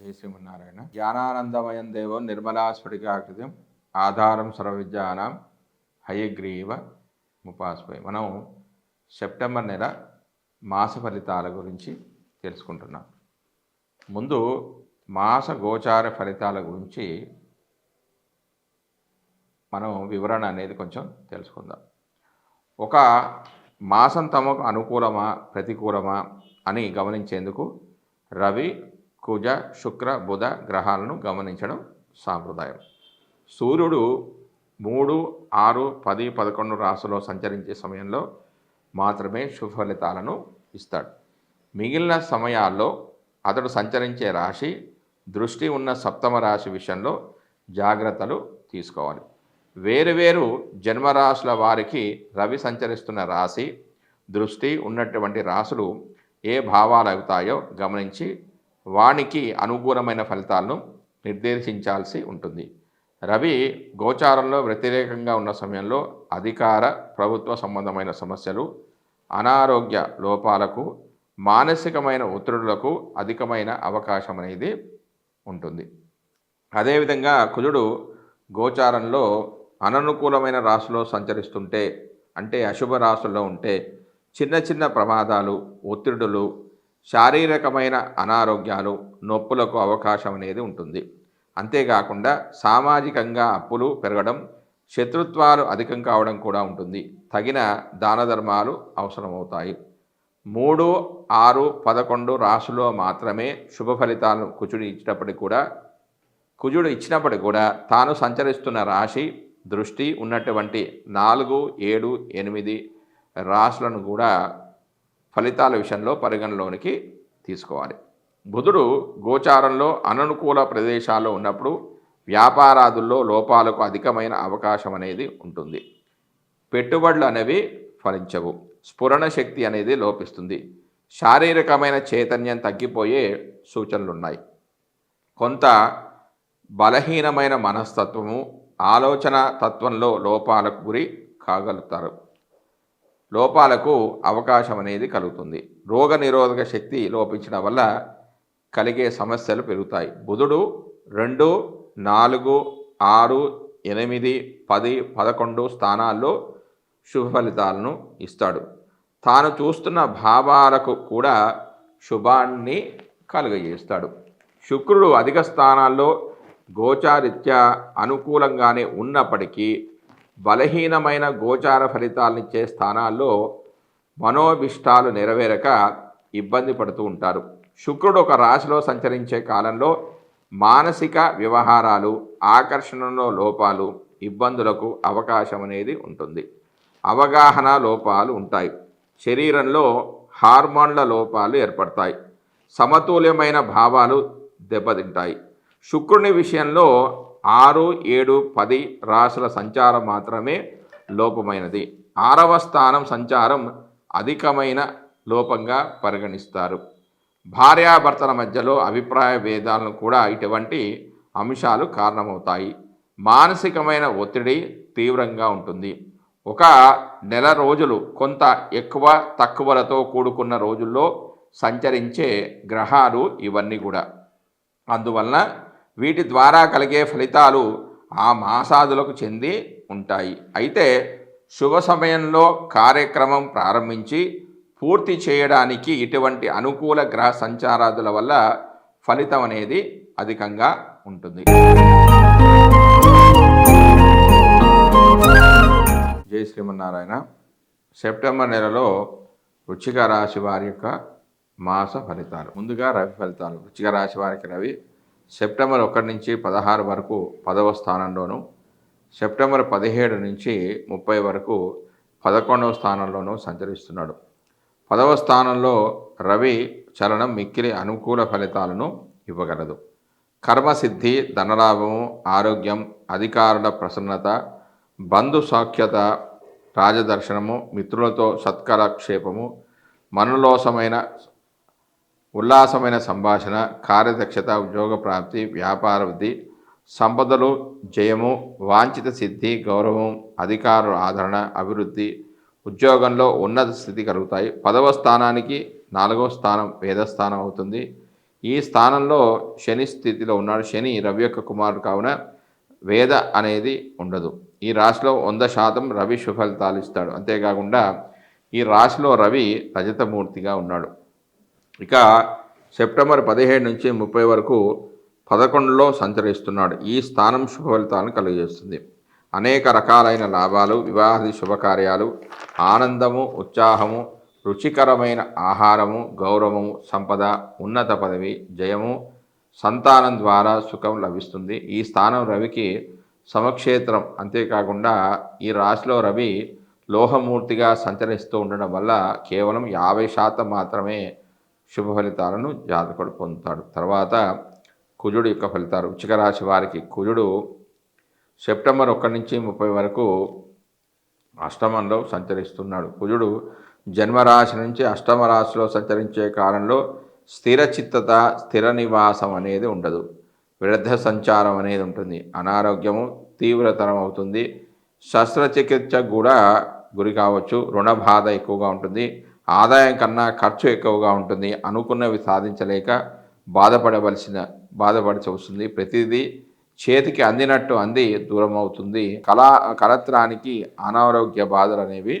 జై శ్రీమన్నారాయణ. జ్ఞానానందమయం దేవం నిర్మలాస్ఫటికాకృతిం ఆధారం సర్వవిద్యానాం హయగ్రీవ ముపాస్మై. మనం సెప్టెంబర్ నెల మాస ఫలితాల గురించి తెలుసుకుంటున్నాం. ముందు మాస గోచార ఫలితాల గురించి మనం వివరణ అనేది కొంచెం తెలుసుకుందాం. ఒక మాసం తమకు అనుకూలమా ప్రతికూలమా అని గమనించేందుకు రవి, కుజ, శుక్ర, బుధ గ్రహాలను గమనించడం సాంప్రదాయం. సూర్యుడు 3, 6, 10, 11 రాశుల్లో సంచరించే సమయంలో మాత్రమే శుభ ఫలితాలను ఇస్తాడు. మిగిలిన సమయాల్లో అతడు సంచరించే రాశి, దృష్టి ఉన్న సప్తమ రాశి విషయంలో జాగ్రత్తలు తీసుకోవాలి. వేరువేరు జన్మరాశుల వారికి రవి సంచరిస్తున్న రాశి, దృష్టి ఉన్నటువంటి రాశులు ఏ భావాలు అవుతాయో గమనించి వానికి అనుకూలమైన ఫలితాలను నిర్దేశించాల్సి ఉంటుంది. రవి గోచారంలో వ్యతిరేకంగా ఉన్న సమయంలో అధికార, ప్రభుత్వ సంబంధమైన సమస్యలు, అనారోగ్య లోపాలకు, మానసికమైన ఒత్తిడులకు అధికమైన అవకాశం అనేది ఉంటుంది. అదేవిధంగా కుజుడు గోచారంలో అననుకూలమైన రాశిలో సంచరిస్తుంటే, అంటే అశుభ రాశుల్లో ఉంటే చిన్న చిన్న ప్రమాదాలు, ఒత్తిడులు, శారీరకమైన అనారోగ్యాలు, నొప్పులకు అవకాశం అనేది ఉంటుంది. అంతేకాకుండా సామాజికంగా అప్పులు పెరగడం, శత్రుత్వాలు అధికం కావడం కూడా ఉంటుంది. తగిన దాన ధర్మాలు అవసరమవుతాయి. 3, 6, 11 రాశుల్లో మాత్రమే శుభ ఫలితాలను కుజుడు ఇచ్చినప్పటికీ కూడా తాను సంచరిస్తున్న రాశి, దృష్టి ఉన్నటువంటి 4, 7, 8 రాశులను కూడా ఫలితాల విషయంలో పరిగణలోనికి తీసుకోవాలి. బుధుడు గోచారంలో అననుకూల ప్రదేశాల్లో ఉన్నప్పుడు వ్యాపారాదుల్లో లోపాలకు అధికమైన అవకాశం అనేది ఉంటుంది. పెట్టుబడులు అనేవి ఫలించవు. స్ఫురణ శక్తి అనేది లోపిస్తుంది. శారీరకమైన చైతన్యం తగ్గిపోయే సూచనలున్నాయి. కొంత బలహీనమైన మనస్తత్వము, ఆలోచన తత్వంలో లోపాలకు గురి కాగలుగుతారు. లోపాలకు అవకాశం అనేది కలుగుతుంది. రోగ నిరోధక శక్తి లోపించడం వల్ల కలిగే సమస్యలు పెరుగుతాయి. బుధుడు 2, 4, 6, 8, 10, 11 స్థానాల్లో శుభ ఫలితాలను ఇస్తాడు. తాను చూస్తున్న భావాలకు కూడా శుభాన్ని కలుగజేస్తాడు. శుక్రుడు అధిక స్థానాల్లో గోచారిత్యా అనుకూలంగానే ఉన్నప్పటికీ బలహీనమైన గోచార ఫలితాలనిచ్చే స్థానాల్లో మనోభిష్టాలు నెరవేరక ఇబ్బంది పడుతూ ఉంటారు. శుక్రుడు ఒక రాశిలో సంచరించే కాలంలో మానసిక వ్యవహారాలు, ఆకర్షణలో లోపాలు, ఇబ్బందులకు అవకాశం అనేది ఉంటుంది. అవగాహన లోపాలు ఉంటాయి. శరీరంలో హార్మోన్ల లోపాలు ఏర్పడతాయి. సమతుల్యమైన భావాలు దెబ్బతింటాయి. శుక్రుని విషయంలో 6, 7, 10 రాశుల సంచారం మాత్రమే లోపమైనది. 6వ స్థానం సంచారం అధికమైన లోపంగా పరిగణిస్తారు. భార్యాభర్తల మధ్యలో అభిప్రాయ భేదాలను కూడా ఇటువంటి అంశాలు కారణమవుతాయి. మానసికమైన ఒత్తిడి తీవ్రంగా ఉంటుంది. ఒక నెల రోజులు కొంత ఎక్కువ తక్కువలతో కూడుకున్న రోజుల్లో సంచరించే గ్రహాలు ఇవన్నీ కూడా. అందువలన వీటి ద్వారా కలిగే ఫలితాలు ఆ మాసాదులకు చెంది ఉంటాయి. అయితే శుభ సమయంలో కార్యక్రమం ప్రారంభించి పూర్తి చేయడానికి ఇటువంటి అనుకూల గ్రహ సంచారాదుల వల్ల ఫలితం అనేది అధికంగా ఉంటుంది. జై శ్రీమన్నారాయణ. సెప్టెంబర్ నెలలో వృశ్చిక రాశి వారి యొక్క మాస ఫలితాలు. ముందుగా రవి ఫలితాలు. వృశ్చిక రాశి వారికి రవి సెప్టెంబర్ 1 నుంచి 16 వరకు 10వ స్థానంలోను, సెప్టెంబర్ 17 నుంచి 30 వరకు 11వ స్థానంలోనూ సంచరిస్తున్నాడు. 10వ స్థానంలో రవి చలనం మిక్కిలి అనుకూల ఫలితాలను ఇవ్వగలదు. కర్మసిద్ధి, ధనలాభము, ఆరోగ్యం, అధికారుల ప్రసన్నత, బంధు సౌఖ్యత, రాజదర్శనము, మిత్రులతో సత్కారక్షేపము, ఉల్లాసమైన సంభాషణ, కార్యదక్షత, ఉద్యోగ ప్రాప్తి, వ్యాపార వృద్ధి, సంపదలు, జయము, వాంఛిత సిద్ధి, గౌరవం, అధికారుల ఆదరణ, అభివృద్ధి, ఉద్యోగంలో ఉన్నత స్థితి కలుగుతాయి. 10వ స్థానానికి 4వ స్థానం వేదస్థానం అవుతుంది. ఈ స్థానంలో శని స్థితిలో ఉన్నాడు. శని రవి యొక్క కుమారుడు కావున వేద అనేది ఉండదు. ఈ రాశిలో 100% రవి శుభఫలితాలు ఇస్తాడు. అంతేకాకుండా ఈ రాశిలో రవి రజతమూర్తిగా ఉన్నాడు. ఇక సెప్టెంబర్ 17 నుంచి 30 వరకు 11లో సంచరిస్తున్నాడు. ఈ స్థానం శుభ ఫలితాలను కలుగజేస్తుంది. అనేక రకాలైన లాభాలు, వివాహాది శుభకార్యాలు, ఆనందము, ఉత్సాహము, రుచికరమైన ఆహారము, గౌరవము, సంపద, ఉన్నత పదవి, జయము, సంతానం ద్వారా సుఖం లభిస్తుంది. ఈ స్థానం రవికి సమక్షేత్రం. అంతేకాకుండా ఈ రాశిలో రవి లోహమూర్తిగా సంచరిస్తూ ఉండడం వల్ల కేవలం 50% మాత్రమే శుభ ఫలితాలను జాతకుడు పొందుతాడు. తర్వాత కుజుడు యొక్క ఫలితాలు. వృశ్చిక రాశి వారికి కుజుడు సెప్టెంబర్ 1 నుంచి 30 వరకు అష్టమంలో సంచరిస్తున్నాడు. కుజుడు జన్మరాశి నుంచి అష్టమ రాశిలో సంచరించే కాలంలో స్థిర చిత్తత, స్థిర నివాసం అనేది ఉండదు. వ్యర్థ సంచారం అనేది ఉంటుంది. అనారోగ్యము తీవ్రతరం అవుతుంది. శస్త్రచికిత్స కూడా గురి కావచ్చు. రుణ బాధ ఎక్కువగా ఉంటుంది. ఆదాయం కన్నా ఖర్చు ఎక్కువగా ఉంటుంది. అనుకున్నవి సాధించలేక బాధపడాల్సి వస్తుంది. ప్రతిదీ చేతికి అందినట్టు అంది దూరం అవుతుంది. కలత్రానికి అనారోగ్య బాధలు అనేవి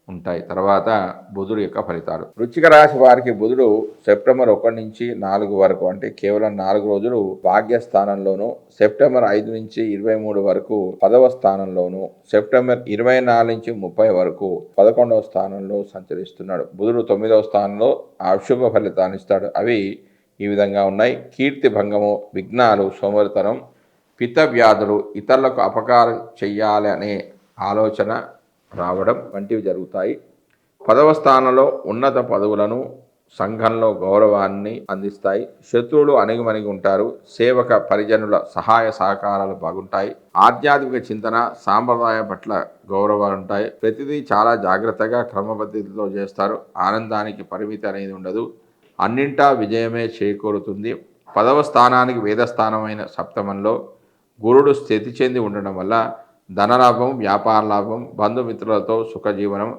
ఉంటాయి. తర్వాత బుధుడు యొక్క ఫలితాలు. వృశ్చిక రాశి వారికి బుధుడు సెప్టెంబర్ 1 నుంచి 4 వరకు, అంటే కేవలం 4 రోజులు భాగ్యస్థానంలోను, సెప్టెంబర్ 5 నుంచి 23 వరకు 10వ స్థానంలోను, సెప్టెంబర్ 24 నుంచి 30 వరకు 11వ స్థానంలో సంచరిస్తున్నాడు. బుధుడు 9వ స్థానంలో అశుభ ఫలితాన్ని ఇస్తాడు. అవి ఈ విధంగా ఉన్నాయి. కీర్తి భంగము, విఘ్నాలు, సోమరితనం, పిత్త వ్యాధులు, ఇతరులకు అపకారం చెయ్యాలి అనే ఆలోచన రావడం వంటివి జరుగుతాయి. 10వ స్థానంలో ఉన్నత పదవులను, సంఘంలో గౌరవాన్ని అందిస్తాయి. శత్రువులు అణిగిమణిగి ఉంటారు. సేవక పరిజనుల సహాయ సహకారాలు బాగుంటాయి. ఆధ్యాత్మిక చింతన, సాంప్రదాయం పట్ల గౌరవాలు ఉంటాయి. ప్రతిదీ చాలా జాగ్రత్తగా క్రమపద్ధతిలో చేస్తారు. ఆనందానికి పరిమితి అనేది ఉండదు. అన్నింటా విజయమే చేకూరుతుంది. 10వ స్థానానికి వేదస్థానమైన సప్తమంలో గురుడు స్థితి చెంది ఉండడం వల్ల ధనలాభం, వ్యాపార లాభం, బంధుమిత్రులతో సుఖజీవనం,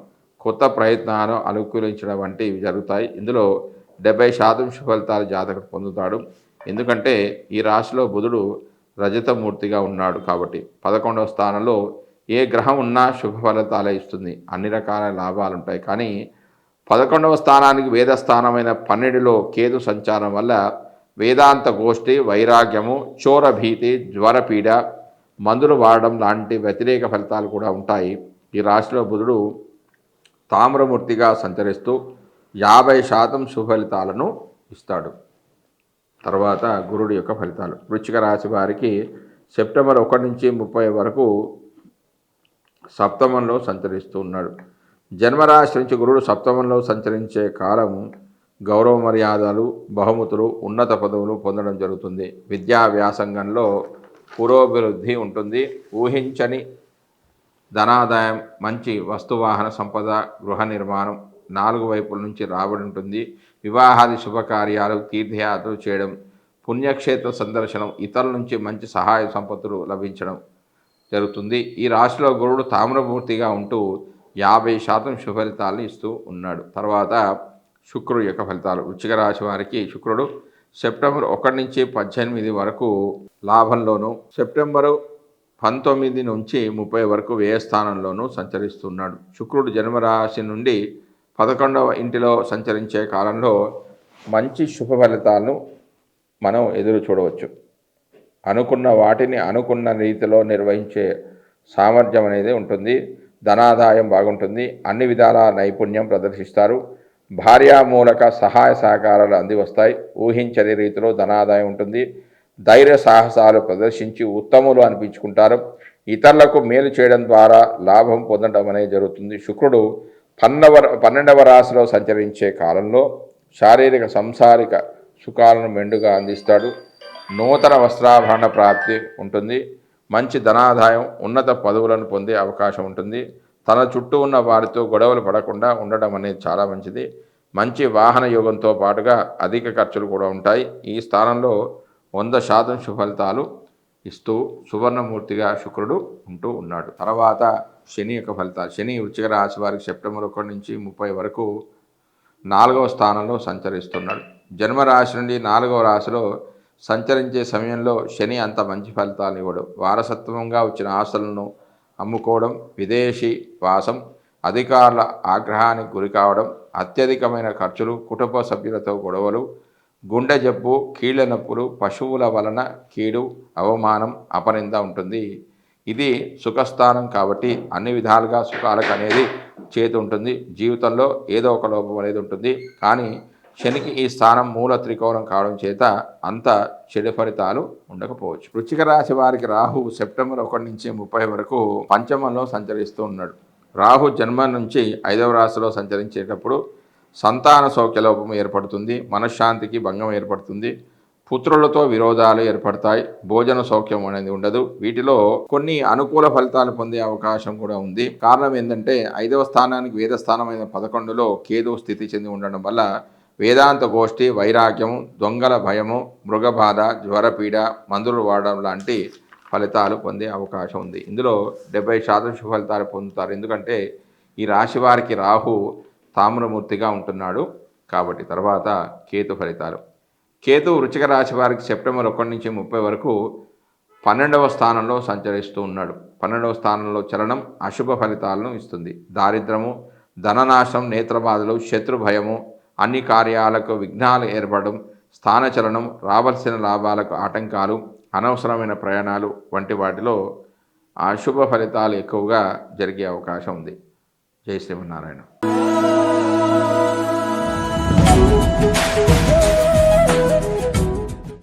కొత్త ప్రయత్నాలను అనుకూలించడం వంటివి జరుగుతాయి. ఇందులో 70% శుభఫలితాలు జాతకుడు పొందుతాడు. ఎందుకంటే ఈ రాశిలో బుధుడు రజతమూర్తిగా ఉన్నాడు కాబట్టి. 11వ స్థానంలో ఏ గ్రహం ఉన్నా శుభ ఫలితాలే ఇస్తుంది. అన్ని రకాల లాభాలు ఉంటాయి. కానీ 11వ స్థానానికి వేదస్థానమైన 12లో కేతు సంచారం వల్ల వేదాంత గోష్ఠి, వైరాగ్యము, చోరభీతి, జ్వరపీడ, మందులు వాడడం లాంటి వ్యతిరేక ఫలితాలు కూడా ఉంటాయి. ఈ రాశిలో బుధుడు తామ్రమూర్తిగా సంచరిస్తూ 50% సుఫలితాలను ఇస్తాడు. తర్వాత గురుడు యొక్క ఫలితాలు. వృశ్చిక రాశి వారికి సెప్టెంబర్ 1 నుంచి 30 వరకు సప్తమంలో సంచరిస్తూ ఉన్నాడు. జన్మరాశి నుంచి గురుడు సప్తమంలో సంచరించే కాలం గౌరవ మర్యాదలు, బహుమతులు, ఉన్నత పదవులు పొందడం జరుగుతుంది. విద్యా వ్యాసంగంలో పురోభివృద్ధి ఉంటుంది. ఊహించని ధనాదాయం, మంచి వస్తువాహన సంపద, గృహ నిర్మాణం, 4 వైపుల నుంచి రాబడి ఉంటుంది. వివాహాది శుభకార్యాలు, తీర్థయాత్రలు చేయడం, పుణ్యక్షేత్ర సందర్శనం, ఇతరుల నుంచి మంచి సహాయ సంపత్తులు లభించడం జరుగుతుంది. ఈ రాశిలో గురుడు తామ్రమూర్తిగా ఉంటూ 50% శుభఫలితాలను ఇస్తూ ఉన్నాడు. తర్వాత శుక్రుడు యొక్క ఫలితాలు. వృశ్చిక రాశి వారికి శుక్రుడు సెప్టెంబర్ 1 నుంచి 18 వరకు లాభంలోను, సెప్టెంబరు 19 నుంచి 30 వరకు వ్యయస్థానంలోనూ సంచరిస్తున్నాడు. శుక్రుడు జన్మరాశి నుండి 11వ ఇంటిలో సంచరించే కాలంలో మంచి శుభ ఫలితాలను మనం ఎదురు చూడవచ్చు. అనుకున్న వాటిని అనుకున్న రీతిలో నిర్వహించే సామర్థ్యం అనేది ఉంటుంది. ధనాదాయం బాగుంటుంది. అన్ని విధాల నైపుణ్యం ప్రదర్శిస్తారు. భార్యామూలక సహాయ సహకారాలు అంది వస్తాయి. ఊహించని రీతిలో ధనాదాయం ఉంటుంది. ధైర్య సాహసాలు ప్రదర్శించి ఉత్తములు అనిపించుకుంటారు. ఇతరులకు మేలు చేయడం ద్వారా లాభం పొందడం అనేది జరుగుతుంది. శుక్రుడు 12వ రాశిలో సంచరించే కాలంలో శారీరక సంసారిక సుఖాలను మెండుగా అందిస్తాడు. నూతన వస్త్రాభరణ ప్రాప్తి ఉంటుంది. మంచి ధనాదాయం, ఉన్నత పదవులను పొందే అవకాశం ఉంటుంది. తన చుట్టూ ఉన్న వారితో గొడవలు పడకుండా ఉండడం అనేది చాలా మంచిది. మంచి వాహన యోగంతో పాటుగా అధిక ఖర్చులు కూడా ఉంటాయి. ఈ స్థానంలో 100% శుభఫలితాలు ఇస్తూ సువర్ణమూర్తిగా శుక్రుడు ఉంటూ ఉన్నాడు. తర్వాత శని యొక్క ఫలితాలు. శని వృశ్చిక రాశి వారికి సెప్టెంబర్ 1 నుంచి 30 వరకు 4వ స్థానంలో సంచరిస్తున్నాడు. జన్మరాశి నుండి 4వ రాశిలో సంచరించే సమయంలో శని అంత మంచి ఫలితాలు ఇవ్వడు. వారసత్వంగా వచ్చిన ఆస్తులను అమ్ముకోవడం, విదేశీ వాసం, అధికారుల ఆగ్రహానికి గురి కావడం, అత్యధికమైన ఖర్చులు, కుటుంబ సభ్యులతో గొడవలు, గుండె జబ్బు, కీళ్ళ నొప్పులు, పశువుల వలన కీడు, అవమానం, అపనింద ఉంటుంది. ఇది సుఖస్థానం కాబట్టి అన్ని విధాలుగా సుఖాలకు అనేది చేతి ఉంటుంది. జీవితంలో ఏదో ఒక లోపం అనేది ఉంటుంది. కానీ శనికి ఈ స్థానం మూల త్రికోణం కావడం చేత అంత చెడు ఫలితాలు ఉండకపోవచ్చు. వృశ్చిక రాశి వారికి రాహు సెప్టెంబర్ 1 నుంచి 30 వరకు పంచమంలో సంచరిస్తూ ఉన్నాడు. రాహు జన్మ నుంచి 5వ రాశిలో సంచరించేటప్పుడు సంతాన సౌఖ్యలోపం ఏర్పడుతుంది, మనశ్శాంతికి భంగం ఏర్పడుతుంది, పుత్రులతో విరోధాలు ఏర్పడతాయి, భోజన సౌఖ్యం అనేది ఉండదు. వీటిలో కొన్ని అనుకూల ఫలితాలు పొందే అవకాశం కూడా ఉంది. కారణం ఏంటంటే 5వ స్థానానికి వేద స్థానమైన 11లో కేతు స్థితి చెంది ఉండడం వల్ల వేదాంత గోష్ఠి, వైరాగ్యము, దొంగల భయము, మృగబాధ, జ్వరపీడ, మందులు వాడడం లాంటి ఫలితాలు పొందే అవకాశం ఉంది. ఇందులో 70% శుభ ఫలితాలు పొందుతారు. ఎందుకంటే ఈ రాశి వారికి రాహు తామ్రమూర్తిగా ఉంటున్నాడు కాబట్టి. తర్వాత కేతు ఫలితాలు. కేతు వృశ్చిక రాశి వారికి సెప్టెంబర్ 1 నుంచి 30 వరకు 12వ స్థానంలో సంచరిస్తూ ఉన్నాడు. 12వ స్థానంలో చలనం అశుభ ఫలితాలను ఇస్తుంది. దారిద్రము, ధననాశం, నేత్రబాధలు, శత్రు భయము, అన్ని కార్యాలకు విఘ్నాలు ఏర్పడడం, స్థానచలనం, రావాల్సిన లాభాలకు ఆటంకాలు, అనవసరమైన ప్రయాణాలు వంటి వాటిలో అశుభ ఫలితాలు ఎక్కువగా జరిగే అవకాశం ఉంది. జై శ్రీమన్నారాయణ.